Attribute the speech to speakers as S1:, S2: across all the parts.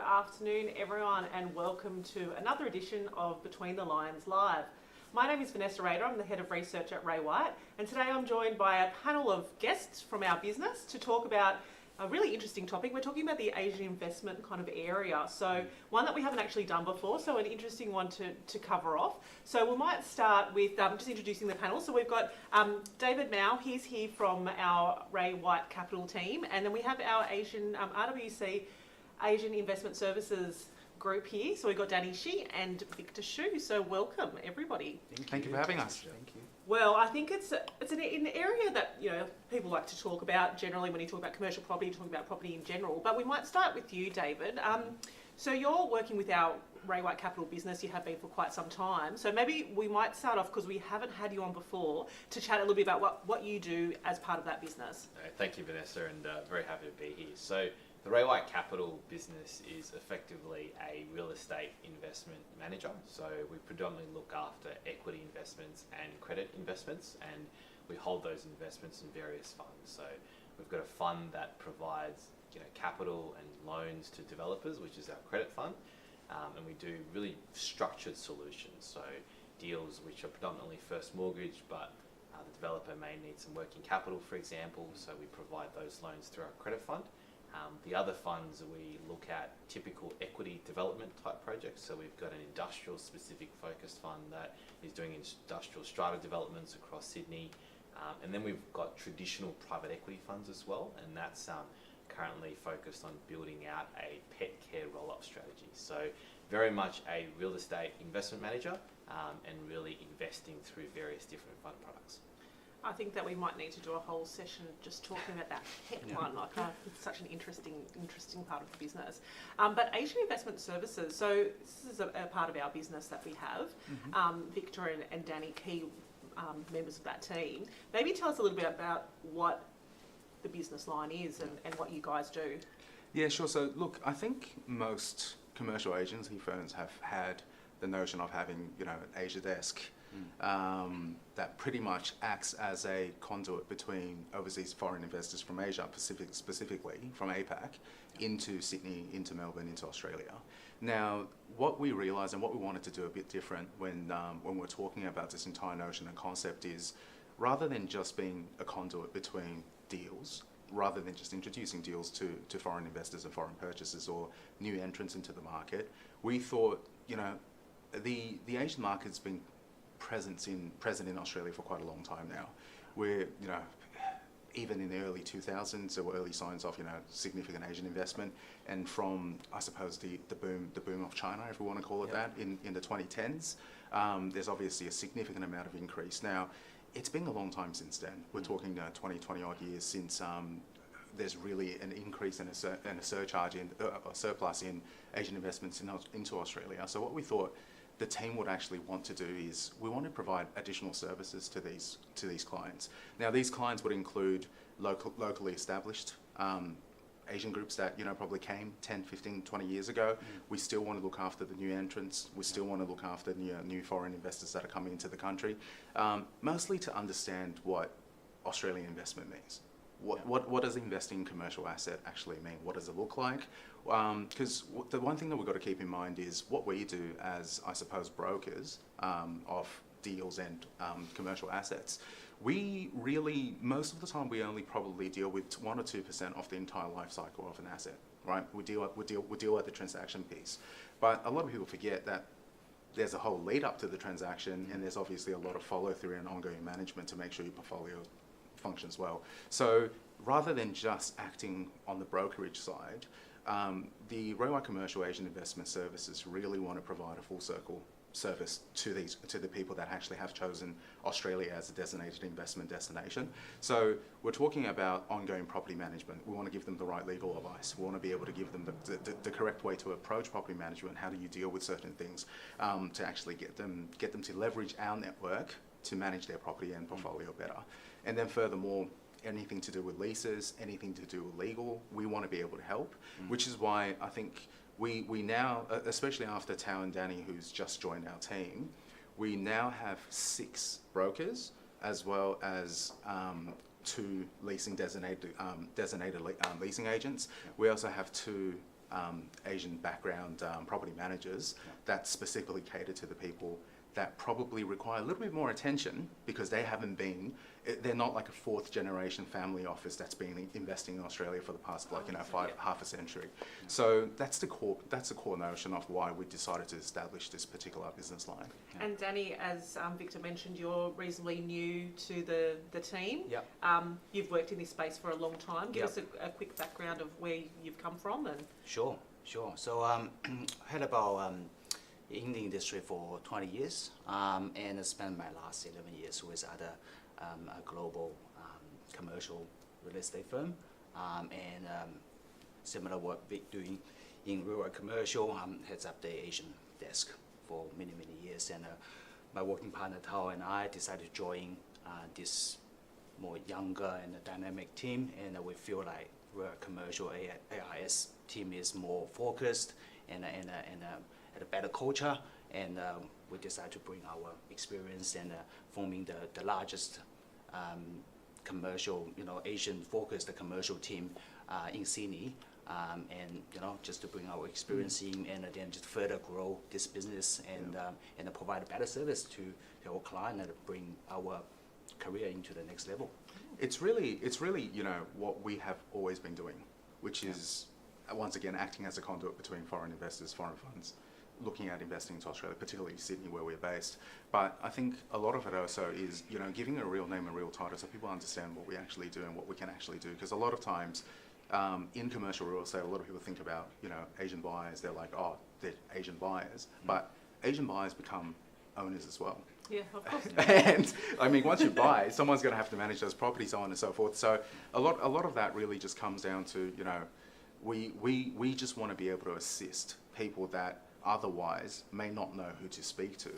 S1: afternoon, everyone, and welcome to another edition of Between the Lines Live. My name is Vanessa Rader. I'm the Head of Research at Ray White, and today I'm joined by a panel of guests from our business to talk about a really interesting topic. We're talking about the Asian investment kind of area. So one that we haven't actually done before, so an interesting one to cover off. So we might start with just introducing the panel. So we've got David Mao, he's here from our Ray White Capital team. And then we have our Asian RWC Asian Investment Services group here. So we've got Danny Shi and Victor Sheu. So welcome everybody.
S2: Thank you for having us.
S3: Thank you.
S1: Well, I think it's an area that people like to talk about generally when you talk about commercial property, you talk about property in general. But we might start with you, David. So you're working with our Ray White Capital business. You have been for quite some time. So maybe we might start off, because we haven't had you on before, to chat a little bit about what you do as part of that business.
S3: Thank you, Vanessa, and very happy to be here. So the Ray White Capital business is effectively a real estate investment manager. So we predominantly look after equity investments and credit investments, and we hold those investments in various funds. So we've got a fund that provides capital and loans to developers, which is our credit fund, and we do really structured solutions. So deals which are predominantly first mortgage, but the developer may need some working capital, for example. So we provide those loans through our credit fund. The other funds, we look at typical equity development type projects. So we've got an industrial specific focused fund that is doing industrial strata developments across Sydney. And then we've got traditional private equity funds as well. And that's currently focused on building out a pet care roll-up strategy. So very much a real estate investment manager and really investing through various different fund products.
S1: I think that we might need to do a whole session just talking about that pet one. It's such an interesting part of the business. But Asian Investment Services, so this is a part of our business that we have. Victor and Danny, key members of that team. Maybe tell us a little bit about what the business line is and what you guys do.
S2: Yeah, sure. So look, I think most commercial agency firms have had the notion of having, an Asia desk that pretty much acts as a conduit between overseas foreign investors from Asia, specifically from APAC, into Sydney, into Melbourne, into Australia. Now, what we realised and what we wanted to do a bit different when we're talking about this entire notion and concept is, rather than just being a conduit between deals, rather than just introducing deals to foreign investors and foreign purchasers or new entrants into the market, we thought, the Asian market's been present in Australia for quite a long time now. We're, even in the early 2000s, there were early signs of, significant Asian investment, and from, I suppose, the boom of China, if we want to call it that, in the 2010s, there's obviously a significant amount of increase. Now, it's been a long time since then. We're talking 20 odd years since there's really an increase and a surcharge in a surplus in Asian investments into Australia. So what we thought the team would actually want to do is we want to provide additional services to these clients. Now, these clients would include locally established Asian groups that probably came 10, 15, 20 years ago. We still want to look after the new entrants. We still want to look after new foreign investors that are coming into the country, mostly to understand what Australian investment means. What does investing in commercial asset actually mean? What does it look like? Because the one thing that we've got to keep in mind is what we do as, I suppose, brokers of deals and commercial assets. We really, most of the time, we only probably deal with 1 or 2% of the entire life cycle of an asset, right? We deal at the transaction piece. But a lot of people forget that there's a whole lead up to the transaction, and there's obviously a lot of follow through and ongoing management to make sure your portfolio functions well. So rather than just acting on the brokerage side, the Ray White Commercial Asian Investment Services really want to provide a full circle service to the people that actually have chosen Australia as a designated investment destination. So we're talking about ongoing property management. We want to give them the right legal advice. We want to be able to give them the correct way to approach property management. How do you deal with certain things to actually get them to leverage our network to manage their property and portfolio better. And then furthermore, anything to do with leases, anything to do with legal, we want to be able to help, which is why I think we now, especially after Tao and Danny, who's just joined our team, we now have 6 brokers as well as 2 leasing designated leasing agents. We also have 2 Asian background property managers that specifically cater to the people that probably require a little bit more attention because they haven't been, they're not like a fourth generation family office that's been investing in Australia for the past half a century. So that's the core notion of why we decided to establish this particular business line.
S1: And Danny, as Victor mentioned, you're reasonably new to the team.
S4: Yep.
S1: You've worked in this space for a long time. Give
S4: Yep.
S1: us a quick background of where you've come from. And
S4: Sure. So heard about in the industry for 20 years, and I spent my last 11 years with other a global commercial real estate firm, and similar work doing in rural commercial. Heads up the Asian desk for many years, and my working partner Tao and I decided to join this more younger and dynamic team, and we feel like rural commercial AIS team is more focused and a better culture, and we decided to bring our experience and forming the largest commercial, Asian-focused commercial team in Sydney, and just to bring our experience in, and then just further grow this business and provide a better service to our client and bring our career into the next level.
S2: It's really what we have always been doing, which is once again acting as a conduit between foreign investors, foreign funds, looking at investing into Australia, particularly Sydney where we're based. But I think a lot of it also is giving a real name and real title so people understand what we actually do and what we can actually do. Because a lot of times in commercial real estate, a lot of people think about Asian buyers. They're like, oh, they're Asian buyers, but Asian buyers become owners as well.
S1: yeah, of course.
S2: And I mean, once you buy, someone's going to have to manage those properties, so on and so forth. So a lot of that really just comes down to we just want to be able to assist people that otherwise may not know who to speak to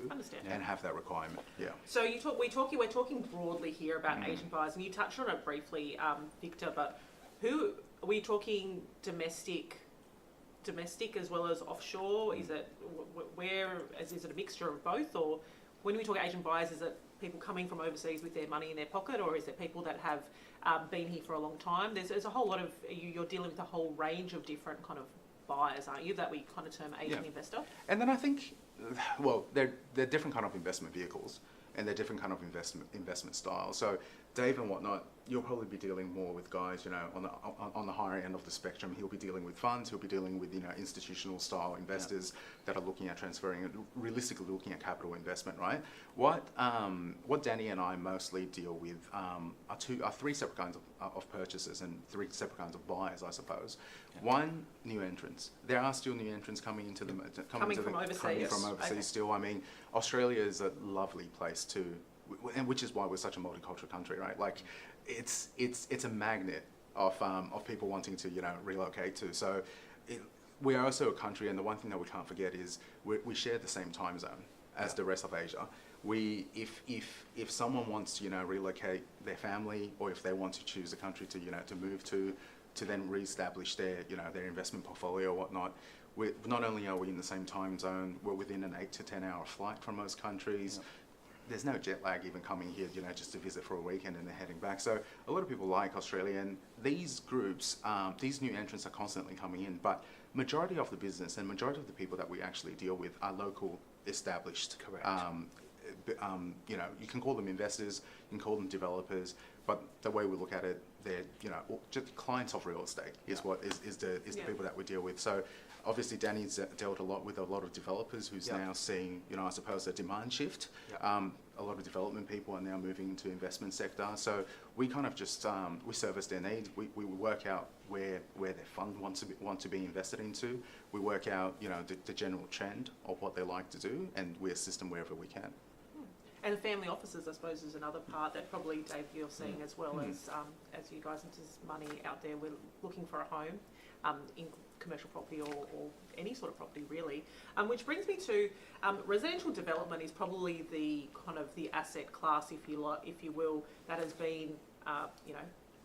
S2: and have that requirement. Yeah.
S1: So we're talking broadly here about Asian buyers, and you touched on it briefly, Victor. But who are we talking? Domestic as well as offshore? Is it is it a mixture of both, or when we talk Asian buyers, is it people coming from overseas with their money in their pocket, or is it people that have been here for a long time? There's a whole lot of you're dealing with a whole range of different kind of buyers, aren't you, that we kind of term Asian investor?
S2: And then I think, well, they're different kind of investment vehicles and they're different kind of investment styles. So Dave and whatnot, you'll probably be dealing more with guys, on the higher end of the spectrum. He'll be dealing with funds. He'll be dealing with, institutional style investors that are looking at transferring, realistically looking at capital investment, right? What Danny and I mostly deal with are three separate kinds of purchases and three separate kinds of buyers, I suppose. Yeah. One, new entrants. There are still new entrants coming into the
S1: coming from overseas
S2: still. I mean, Australia is a lovely place to. And which is why we're such a multicultural country, right? Like, it's a magnet of people wanting to relocate to. So we are also a country, and the one thing that we can't forget is we share the same time zone as the rest of Asia. If someone wants to relocate their family, or if they want to choose a country to move to then reestablish their their investment portfolio or whatnot. Not only are we in the same time zone, we're within an 8 to 10 hour flight from most countries. Yeah. There's no jet lag even coming here, just to visit for a weekend and then heading back. So a lot of people like Australia, and these groups, these new entrants are constantly coming in, but majority of the business and majority of the people that we actually deal with are local, established.
S4: Correct.
S2: You can call them investors, you can call them developers, but the way we look at it, they're, just clients of real estate is the people that we deal with. So obviously Danny's dealt a lot with a lot of developers who's now seeing, I suppose, a demand shift. A lot of development people are now moving into investment sector. So we kind of just, we service their needs. We work out where their fund want to be invested into. We work out, the general trend of what they like to do, and we assist them wherever we can.
S1: And family offices, I suppose, is another part that probably, Dave, you're seeing as well as you guys into this money out there. We're looking for a home in commercial property or any sort of property, really. Which brings me to residential development is probably the kind of the asset class, if you will, that has been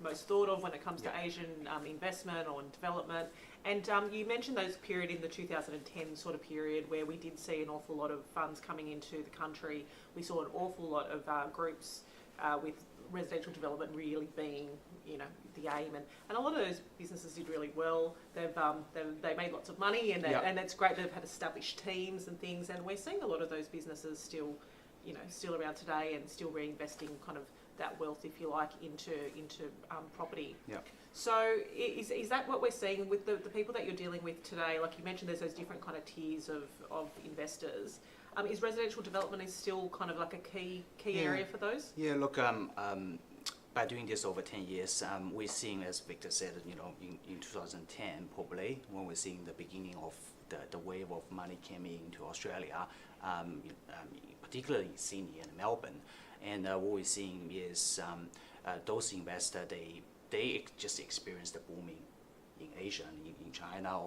S1: most thought of when it comes to Asian investment or development. And you mentioned those period in the 2010 sort of period where we did see an awful lot of funds coming into the country. We saw an awful lot of groups with residential development really being, you know, the aim, and a lot of those businesses did really well. They made lots of money, and and it's great. They've had established teams and things, and we're seeing a lot of those businesses still, you know, still around today and still reinvesting kind of that wealth, if you like, into property.
S4: Yeah.
S1: So is that what we're seeing with the people that you're dealing with today? Like you mentioned, there's those different kind of tiers of investors. Is residential development is still kind of like a key area for those?
S4: Yeah, look, by doing this over 10 years, we're seeing, as Victor said, you know, in 2010 probably, when we're seeing the beginning of the wave of money coming into Australia, particularly Sydney and Melbourne. And what we're seeing is those investors, they just experienced the booming in Asia, in China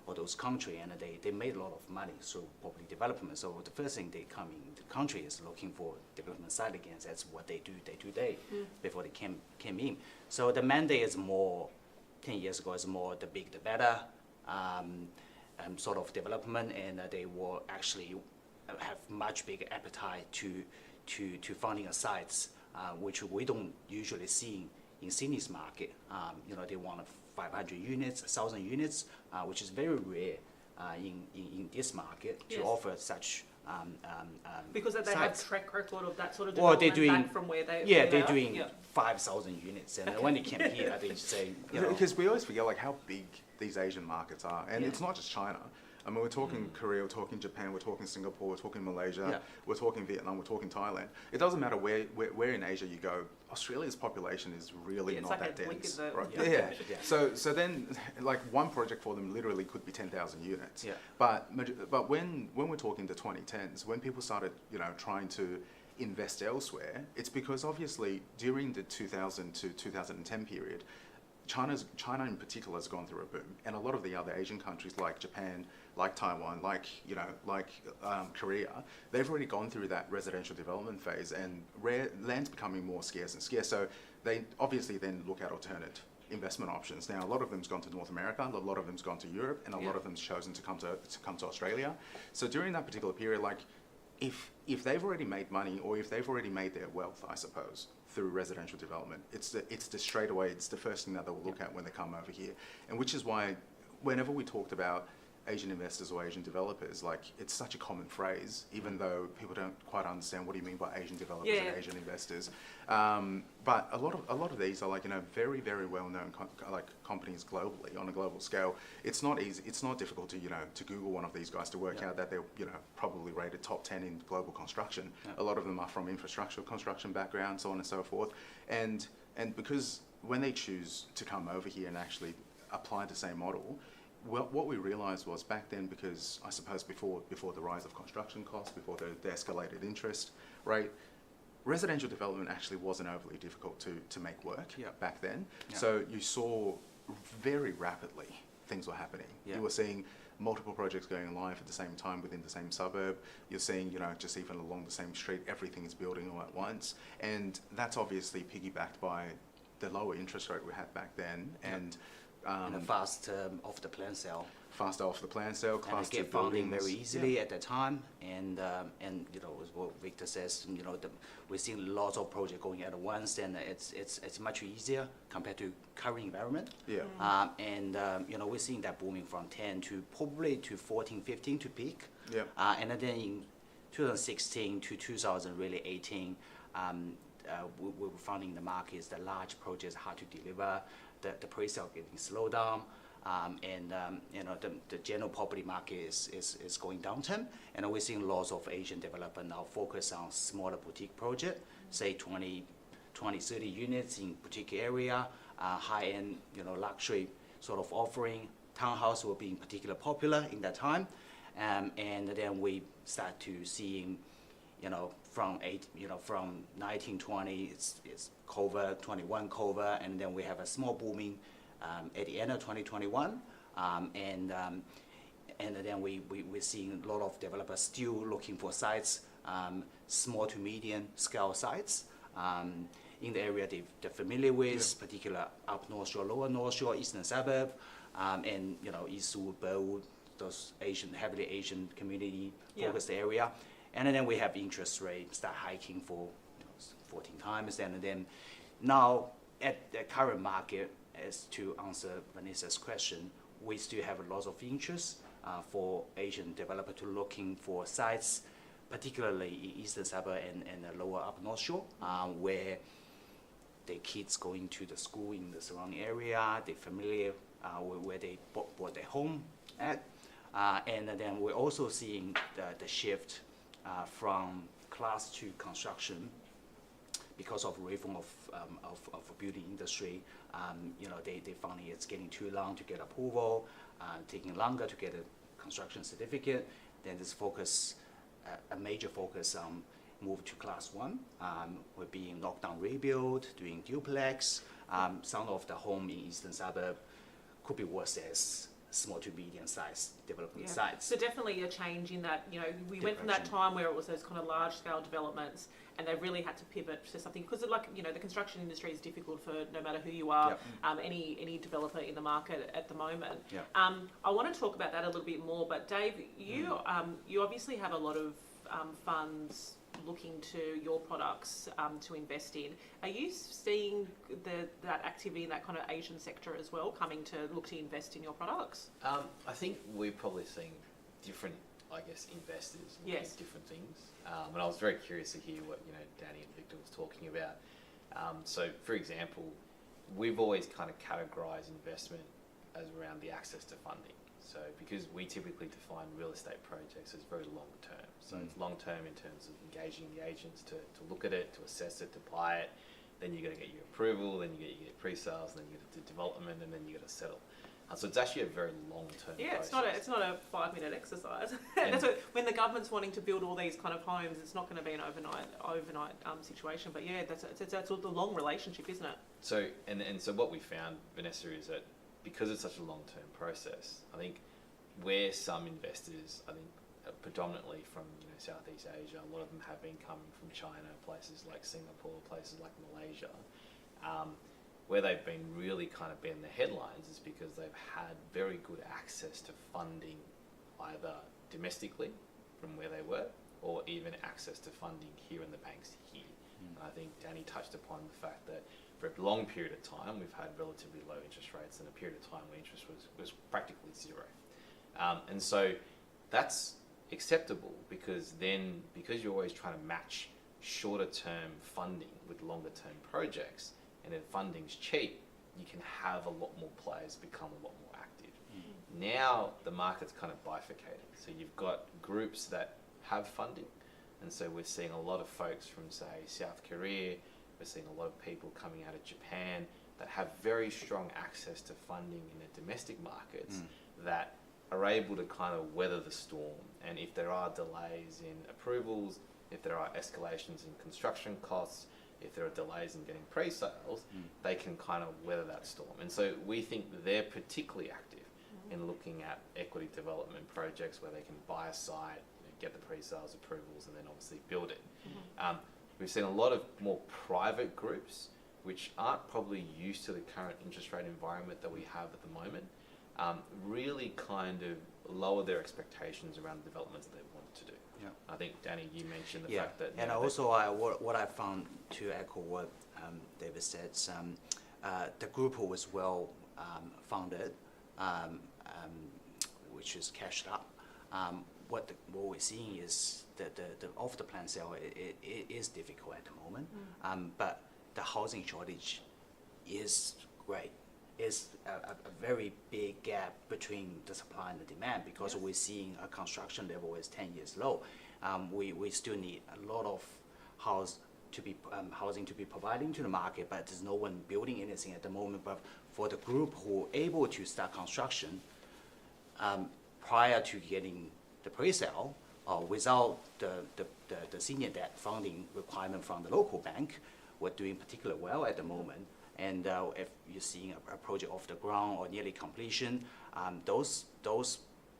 S4: or those countries, and they made a lot of money through property development. So the first thing they come in the country is looking for development side again. That's what they do day to day before they came in. So the mandate is more, 10 years ago, is more the big, the better sort of development, and they will actually have much bigger appetite to funding sites, which we don't usually see in Sydney's market. You know, they want 500 units, 1,000 units, which is very rare in this market to offer such
S1: because they
S4: sites.
S1: have track record of that sort of
S4: Well,
S1: development
S4: they're doing,
S1: back from where they
S4: they're doing 5,000 units, and when they came here, they say, you know,
S2: Because we always forget like how big these Asian markets are, and it's not just China. I mean, we're talking Korea, we're talking Japan, we're talking Singapore, we're talking Malaysia, we're talking Vietnam, we're talking Thailand. It doesn't matter where in Asia you go. Australia's population is really not
S1: like
S2: that
S1: a
S2: dense.
S1: blink
S2: Right?
S1: of the-
S2: Yeah. So then, like one project for them literally could be 10,000 units.
S4: Yeah.
S2: But when we're talking the 2010s, when people started, you know, trying to invest elsewhere, it's because obviously during the 2000 to 2010 period, China in particular has gone through a boom, and a lot of the other Asian countries like Japan, like Taiwan, like Korea, they've already gone through that residential development phase, and land's becoming more scarce and scarce. So they obviously then look at alternate investment options. Now, a lot of them's gone to North America, a lot of them's gone to Europe, and a lot of them's chosen to come to Australia. So during that particular period, like if they've already made money, or if they've already made their wealth, I suppose, through residential development, it's the straight away, it's the first thing that they'll look at when they come over here. And which is why whenever we talked about Asian investors or Asian developers, like it's such a common phrase, even though people don't quite understand what do you mean by Asian developers and Asian investors. But a lot of these are like, you know, very, very well-known companies globally on a global scale. It's not easy. It's not difficult to, you know, to Google one of these guys to work out that they're, you know, probably rated top 10 in global construction. A lot of them are from infrastructure construction backgrounds, so on and so forth. And because when they choose to come over here and actually apply the same model, well, what we realised was back then, because I suppose before the rise of construction costs, before the escalated interest rate, residential development actually wasn't overly difficult to make work back then. So you saw very rapidly things were happening. You were seeing multiple projects going live at the same time within the same suburb. You're seeing, you know, just even along the same street, everything is building all at once. And that's obviously piggybacked by the lower interest rate we had back then, and
S4: a fast off the plan sale.
S2: Faster off the plan sale, class
S4: and
S2: two
S4: get funding
S2: buildings.
S4: very easily at that time, and you know, as what Victor says, you know, we're seeing lots of projects going at once, and it's much easier compared to current environment. And you know, we're seeing that booming from 10 to probably to 14, 15 to peak. And then in 2016 to 2018, we were finding the market is the large projects hard to deliver, the pre-sale getting slowed down. And you know, the general property market is going downturn, and we're seeing lots of Asian developers now focus on smaller boutique project, say 20, 30 units in boutique area, high-end, you know, luxury sort of offering. Townhouse will be in particular popular in that time, and then we start to seeing, you know, from 1920 it's COVID, 21 COVID, and then we have a small booming at the end of 2021, and then we're seeing a lot of developers still looking for sites, small to medium scale sites in the area they're familiar with, particular up North Shore, lower North Shore, eastern suburb, and you know, Eastwood, Burwood, those heavily Asian community focused area, and then we have interest rates start hiking for 14 times. And then now at the current market, as to answer Vanessa's question, we still have lots of interest for Asian developer to looking for sites, particularly in eastern suburb and the lower up North Shore, where the kids going to the school in the surrounding area, they're familiar where they bought their home at. And then we're also seeing the shift from class 2 construction because of reform of building industry. They found it's getting too long to get approval, taking longer to get a construction certificate. Then this focus, a major focus on move to class 1. We're being knocked down, rebuild, doing duplex. Some of the home in eastern suburb could be worse as small to medium sized development sites.
S1: So definitely a change in that, we went from that time where it was those kind of large scale developments and they really had to pivot to something, because the construction industry is difficult for no matter who you are, any developer in the market at the moment. I want to talk about that a little bit more, but Dave, you obviously have a lot of funds looking to your products to invest in. Are you seeing that activity in that kind of Asian sector as well, coming to look to invest in your products?
S3: I think we're probably seeing different, investors looking at different things. And I was very curious to hear what Danny and Victor was talking about. So, for example, we've always kind of categorised investment as around the access to funding. So because we typically define real estate projects as very long term. So it's long term in terms of engaging the agents to look at it, to assess it, to buy it. Then you got to get your approval, then you get pre-sales, and then you get the development, and then you got to settle. So it's actually a very long term process.
S1: It's not a 5-minute exercise. That's when the government's wanting to build all these kind of homes, it's not going to be an overnight situation. But that's all the long relationship, isn't it?
S3: So so what we found, Vanessa, is that because it's such a long term process, I think where some investors, predominantly from Southeast Asia, a lot of them have been coming from China, places like Singapore, places like Malaysia, where they've been really kind of been in the headlines is because they've had very good access to funding, either domestically from where they were, or even access to funding here in the banks here. And I think Danny touched upon the fact that for a long period of time we've had relatively low interest rates, and a period of time where interest was practically zero. And so that's acceptable because you're always trying to match shorter term funding with longer term projects, and if funding's cheap, you can have a lot more players become a lot more active. Now the market's kind of bifurcated. So you've got groups that have funding, and so we're seeing a lot of folks from, say, South Korea, we're seeing a lot of people coming out of Japan that have very strong access to funding in the domestic markets that are able to kind of weather the storm. And if there are delays in approvals, if there are escalations in construction costs, if there are delays in getting pre-sales, they can kind of weather that storm. And so we think that they're particularly active in looking at equity development projects where they can buy a site, get the pre-sales approvals, and then obviously build it. We've seen a lot of more private groups which aren't probably used to the current interest rate environment that we have at the moment, really kind of lower their expectations around the developments that they want to do. I think, Danny, you mentioned the fact that...
S4: And also what I found, to echo what David said, the group was well founded, which is cashed up. What we're seeing is that the off-the-plan sale it is difficult at the moment, but the housing shortage is great. Is a very big gap between the supply and the demand, because we're seeing a construction level is 10 years low. We still need a lot of housing to be providing to the market, but there's no one building anything at the moment. But for the group who are able to start construction prior to getting the pre-sale, without the senior debt funding requirement from the local bank, we're doing particularly well at the moment. And if you're seeing a project off the ground or nearly completion, those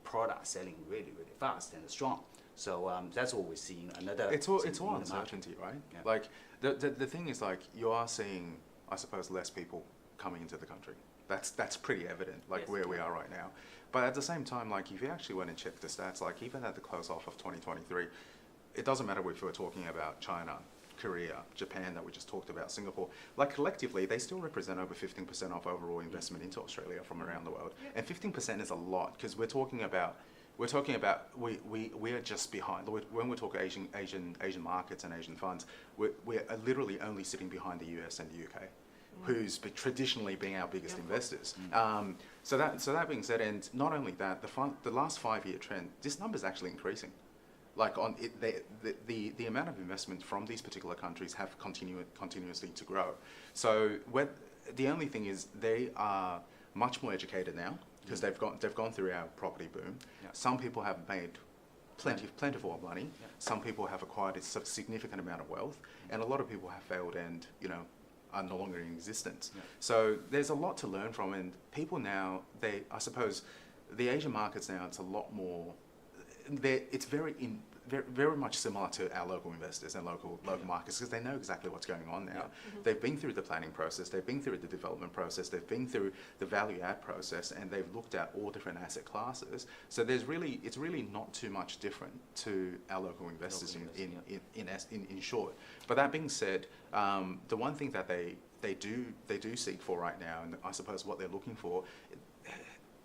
S4: products selling really, really fast and strong. So that's what we're seeing.
S2: It's all uncertainty, right? Yeah. Like the thing is, like, you are seeing, I suppose, less people coming into the country. That's pretty evident, like where we are right now. But at the same time, like, if you actually went and checked the stats, like even at the close off of 2023, it doesn't matter if we're talking about China Korea, Japan that we just talked about, Singapore, like collectively, they still represent over 15% of overall investment into Australia from around the world.
S1: Yeah.
S2: And 15% is a lot, because we are just behind. When we talk Asian markets and Asian funds, we're literally only sitting behind the US and the UK, who's traditionally being our biggest investors. So that being said, and not only that, the last 5-year trend, this number is actually increasing. Like the amount of investment from these particular countries have continuously to grow. So the only thing is they are much more educated now, because they've gone through our property boom.
S4: Yeah.
S2: Some people have made plentiful money. Yeah. Some people have acquired a significant amount of wealth, and a lot of people have failed and are no longer in existence.
S4: Yeah.
S2: So there's a lot to learn from, and people now, I suppose, the Asian markets now, it's a lot more. It's very much similar to our local investors and local markets, because they know exactly what's going on now.
S1: Mm-hmm.
S2: They've been through the planning process, they've been through the development process, they've been through the value add process, and they've looked at all different asset classes. So it's really not too much different to our local investors in short. But that being said, the one thing that they do seek for right now, and I suppose what they're looking for,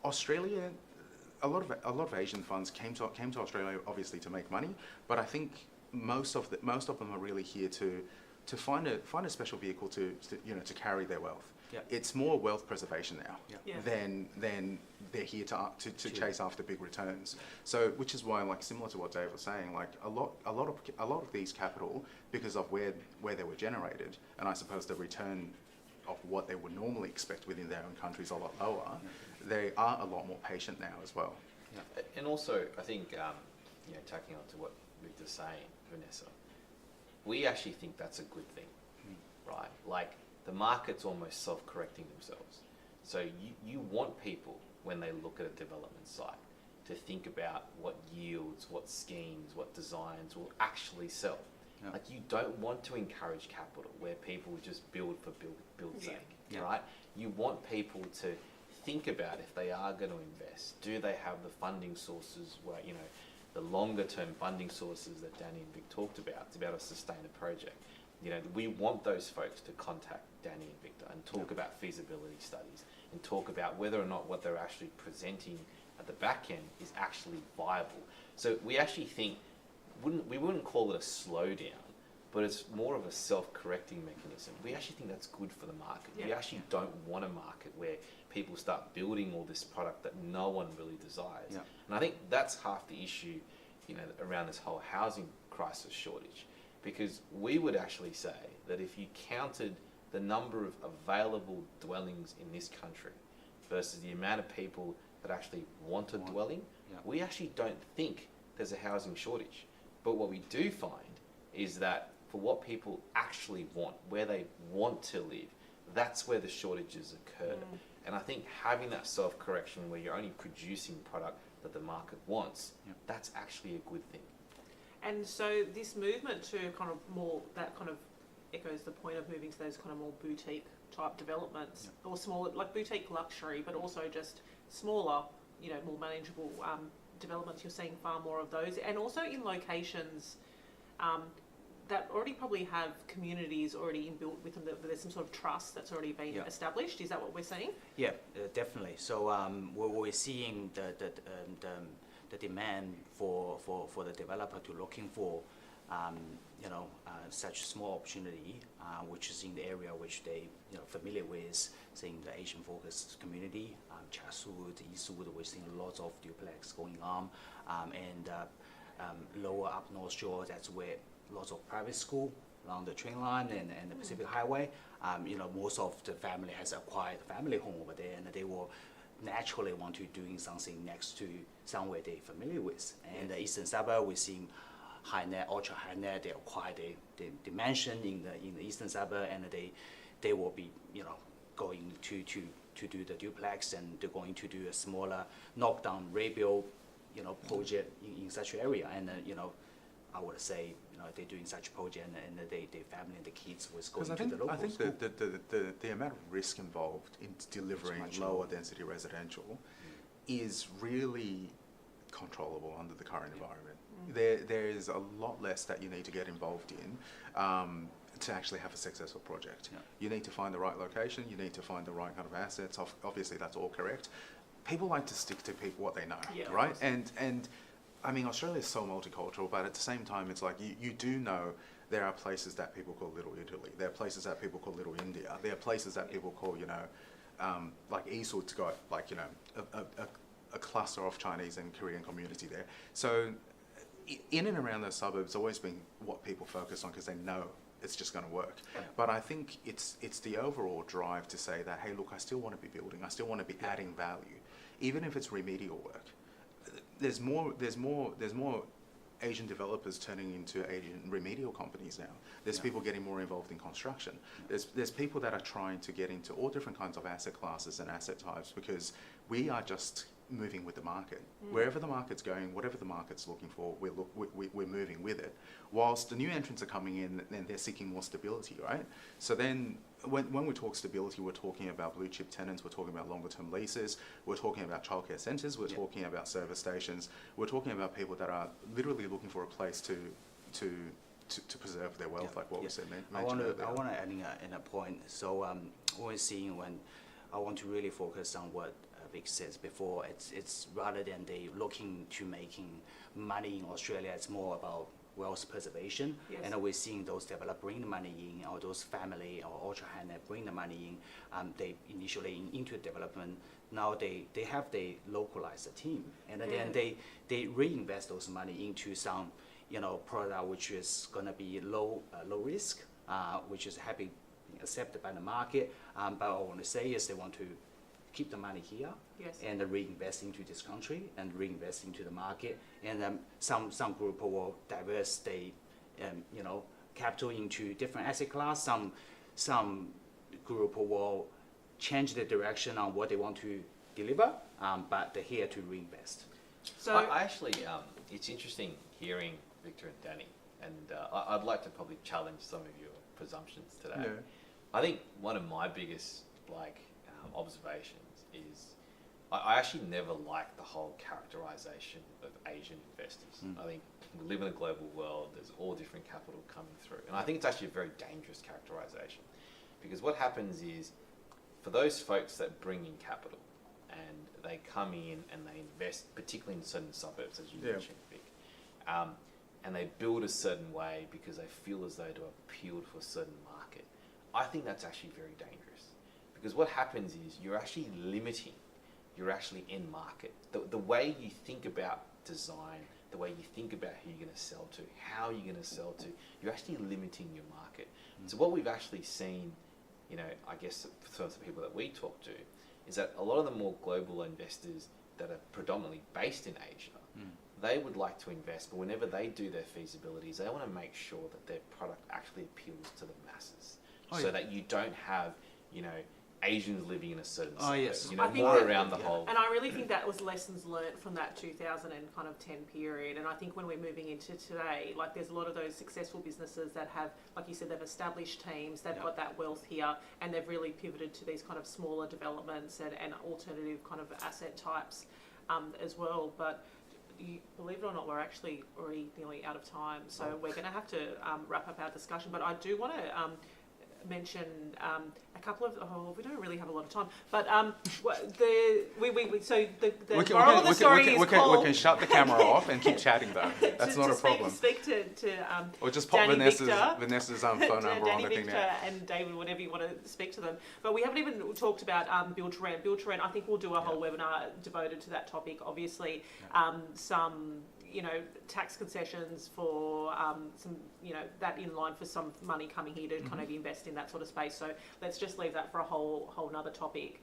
S2: Australia. A lot of Asian funds came to Australia obviously to make money, but I think most of them are really here to find a special vehicle to carry their wealth.
S4: Yeah.
S2: It's more wealth preservation now
S1: Yeah.
S2: than they're here to chase after big returns. So which is why, like similar to what Dave was saying, like a lot of these capital, because of where they were generated, and I suppose the return of what they would normally expect within their own country is a lot lower. They are a lot more patient now as well.
S3: Yeah. And also, I think, tacking on to what Victor's saying, Vanessa, we actually think that's a good thing, right? Like, the market's almost self-correcting themselves. So you want people, when they look at a development site, to think about what yields, what schemes, what designs will actually sell. Yeah. Like, you don't want to encourage capital where people just build for build's sake, right? You want people to think about, if they are going to invest, do they have the funding sources where, the longer term funding sources that Danny and Vic talked about to be able to sustain a project. We want those folks to contact Danny and Victor and talk about feasibility studies and talk about whether or not what they're actually presenting at the back end is actually viable. So we actually think, we wouldn't call it a slowdown, but it's more of a self-correcting mechanism. We actually think that's good for the market.
S1: Yeah.
S3: We actually don't want a market where people start building all this product that no one really desires.
S4: Yeah.
S3: And I think that's half the issue, around this whole housing crisis shortage. Because we would actually say that if you counted the number of available dwellings in this country versus the amount of people that actually want a dwelling, we actually don't think there's a housing shortage. But what we do find is that for what people actually want, where they want to live, that's where the shortages occur. And I think having that self-correction where you're only producing product that the market wants, that's actually a good thing.
S1: And so this movement to kind of more, that kind of echoes the point of moving to those kind of more boutique type developments, or smaller, like boutique luxury, but also just smaller, more manageable developments. You're seeing far more of those, and also in locations that already probably have communities already inbuilt with them. That there's some sort of trust that's already been established. Is that what we're seeing? Yeah,
S4: definitely. So we're seeing the demand for the developer to looking for such small opportunity, which is in the area which they familiar with, saying the Asian focused community, Chatswood, Eastwood. We're seeing lots of duplex going on, and lower up North Shore, that's where lots of private school along the train line and the Pacific Highway. Most of the family has acquired a family home over there, and they will naturally want to doing something next to somewhere they're familiar with. And the eastern suburb, we're seeing high net, ultra high net. They acquire the mansion in the eastern suburb, and they will be going to do the duplex, and they're going to do a smaller knockdown rebuild project in such area. And I would say they're doing such project, and they family and the kids was going to the local school.
S2: I think the amount of risk involved in delivering lower density residential is really controllable under the current environment. There is a lot less that you need to get involved in to actually have a successful project.
S4: Yeah.
S2: You need to find the right location, you need to find the right kind of assets. Obviously, that's all correct. People like to stick to what they know,
S1: Yeah,
S2: right? And I mean, Australia is so multicultural, but at the same time, it's like you do know there are places that people call Little Italy. There are places that people call Little India. There are places that people call, like Eastwood's got, like, a cluster of Chinese and Korean community there. So in and around those suburbs, always been what people focus on because they know it's just going to work.
S1: Yeah.
S2: But I think it's the overall drive to say that, hey, look, I still want to be building. I still want to be adding value, even if it's remedial work. There's more Asian developers turning into Asian remedial companies now. There's people getting more involved in construction. There's people that are trying to get into all different kinds of asset classes and asset types because we are just moving with the market. Wherever the market's going, whatever the market's looking for, we're moving with it. Whilst the new entrants are coming in and they're seeking more stability, right? So then when we talk stability, we're talking about blue chip tenants, we're talking about longer term leases, we're talking about childcare centres, we're talking about service stations, we're talking about people that are literally looking for a place to preserve their wealth, like what we said.
S4: I want to add in a point. So I want to really focus on what Vic says before. It's rather than they looking to making money in Australia, it's more about wealth preservation.
S1: Yes.
S4: And we're seeing those developers bring the money in, or those family or ultra high net bring the money in. They initially into development. Now they localize the team, and then they reinvest those money into some product which is gonna be low risk, which is happy accepted by the market. But what I want to say is they want to keep the money here, and reinvest into this country and reinvest into the market. And some group will diverse capital into different asset class. Some group will change the direction on what they want to deliver, but they're here to reinvest.
S3: So I actually, it's interesting hearing Victor and Danny, and I'd like to probably challenge some of your presumptions today.
S2: Yeah.
S3: I think one of my biggest observations is I actually never liked the whole characterization of Asian investors. I think we live in a global world, there's all different capital coming through, and I think it's actually a very dangerous characterization, because what happens is, for those folks that bring in capital and they come in and they invest, particularly in certain suburbs, as you mentioned, Vic, and they build a certain way because they feel as though to appeal to a certain market, I think that's actually very dangerous. Because what happens is you're actually limiting your actually end market. The way you think about design, the way you think about who you're going to sell to, how you're going to sell to, you're actually limiting your market. So what we've actually seen, I guess for the people that we talk to, is that a lot of the more global investors that are predominantly based in Asia, they would like to invest, but whenever they do their feasibilities, they want to make sure that their product actually appeals to the masses, that you don't have, Asians living in a certain space, more around the whole.
S1: And I really think that was lessons learnt from that 2010 period. And I think when we're moving into today, like there's a lot of those successful businesses that have, like you said, they've established teams, they've got that wealth here, and they've really pivoted to these kind of smaller developments and alternative kind of asset types as well. But believe it or not, we're actually already nearly out of time. So we're going to have to wrap up our discussion. But I do want to mention a couple of. We don't really have a lot of time, but the moral of the story is called.
S2: We can shut the camera off and keep chatting though. That's not a problem.
S1: Speak to
S2: or just pop
S1: Danny
S2: Vanessa's phone number
S1: Danny
S2: on the thing
S1: Victor
S2: now.
S1: and David, whatever you want to speak to them. But we haven't even talked about build to rent. Build to rent. I think we'll do a whole webinar devoted to that topic. Obviously, some tax concessions for some, that in line for some money coming here to kind of invest in that sort of space. So let's just leave that for a whole nother topic.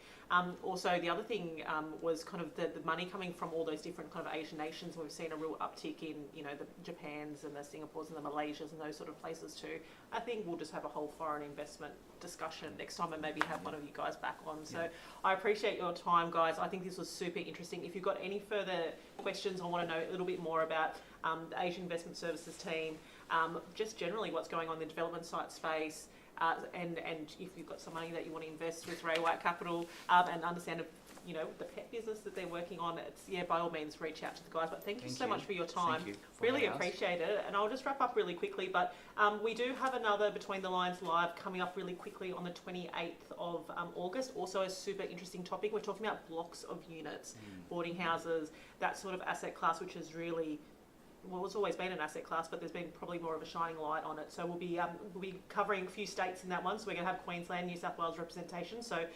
S1: Also, the other thing was kind of the money coming from all those different kind of Asian nations. We've seen a real uptick in, the Japans and the Singapores and the Malaysias and those sort of places too. I think we'll just have a whole foreign investment discussion next time and maybe have one of you guys back on. So I appreciate your time, guys. I think this was super interesting. If you've got any further questions or want to know a little bit more about the Asian Investment Services team, just generally what's going on in the development site space, and if you've got some money that you want to invest with Ray White Capital and understand the pet business that they're working on, by all means reach out to the guys. But thank you so much for your time.
S4: Thank you for
S1: really
S4: having us.
S1: appreciate it. And I'll just wrap up really quickly, but we do have another Between the Lines Live coming up really quickly on the 28th of August. Also a super interesting topic. We're talking about blocks of units, boarding houses, that sort of asset class, which is really, well, it's always been an asset class, but there's been probably more of a shining light on it. So we'll be covering a few states in that one. So we're going to have Queensland, New South Wales representation. So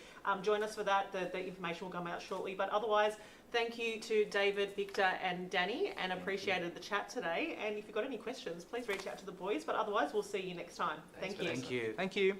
S1: join us for that. The information will come out shortly. But otherwise, thank you to David, Victor and Danny, and appreciated the chat today. And if you've got any questions, please reach out to the boys. But otherwise, we'll see you next time.
S3: Thanks,
S1: Thank you.
S4: Thank you.
S2: Thank you.